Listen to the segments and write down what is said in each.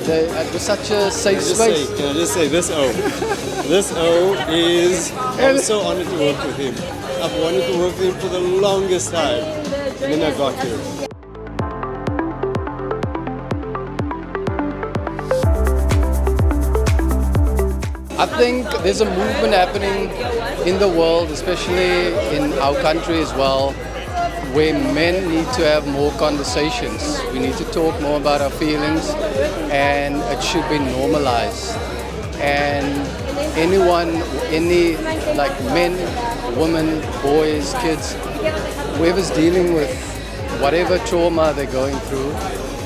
it was such a safe space. Can I just say this O? This O is, I'm so honored to work with him. I've wanted to work with him for the longest time. And then I got here. I think there's a movement happening in the world, especially in our country as well, where men need to have more conversations. We need to talk more about our feelings, and it should be normalized. And anyone, like men, women, boys, kids, whoever's dealing with whatever trauma they're going through,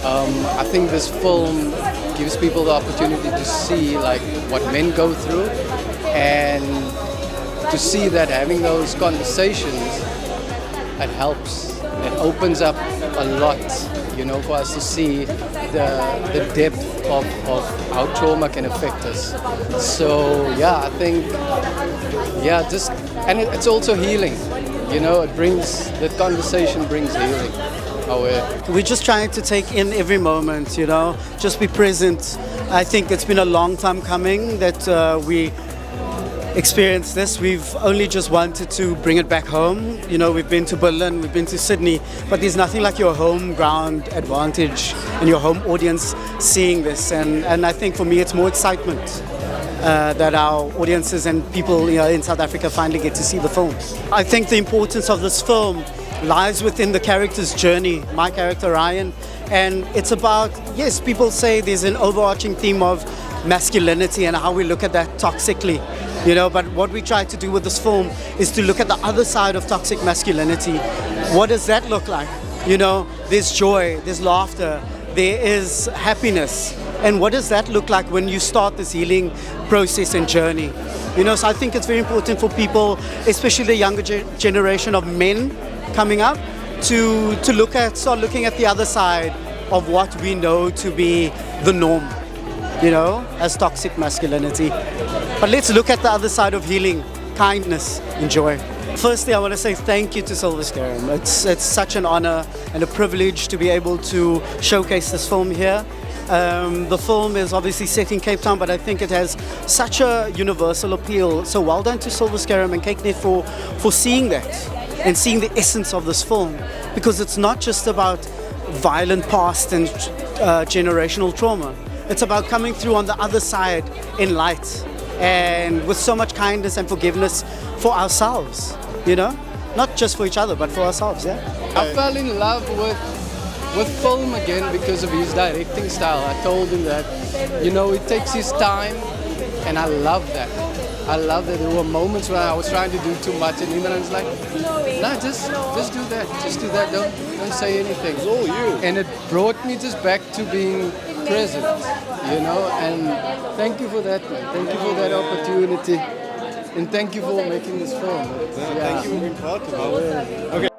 I think this film gives people the opportunity to see like what men go through, and to see that having those conversations, it helps. It opens up a lot, for us to see the depth of how trauma can affect us. So yeah, I think, and it's also healing. It brings, that conversation brings healing. We're just trying to take in every moment, just be present. I think it's been a long time coming that we experienced this. We've only just wanted to bring it back home. We've been to Berlin, we've been to Sydney, but there's nothing like your home ground advantage and your home audience seeing this. And I think for me it's more excitement that our audiences and people in South Africa finally get to see the film. I think the importance of this film lies within the character's journey, my character Ryan, and it's about, yes, people say there's an overarching theme of masculinity and how we look at that toxically, but what we try to do with this film is to look at the other side of toxic masculinity. What does that look like? There's joy, there's laughter, there is happiness, and what does that look like when you start this healing process and journey? So I think it's very important for people, especially the younger generation of men coming up, to start looking at the other side of what we know to be the norm, as toxic masculinity. But let's look at the other side of healing, kindness and joy. Firstly, I want to say thank you to Silwerskerm. It's such an honor and a privilege to be able to showcase this film here. The film is obviously set in Cape Town, but I think it has such a universal appeal. So well done to Silwerskerm and Cakenet for seeing that and seeing the essence of this film, because it's not just about violent past and generational trauma. It's about coming through on the other side in light and with so much kindness and forgiveness for ourselves, not just for each other but for ourselves. I fell in love with film again because of his directing style. I told him that, it takes his time, and I love that. I love that. There were moments when I was trying to do too much, and even I was like, "No, just do that. Just do that. Don't say anything." It's all you. And it brought me just back to being present, And thank you for that, man. Thank you for that opportunity, and thank you for making this film. Thank you for being part of it. Okay.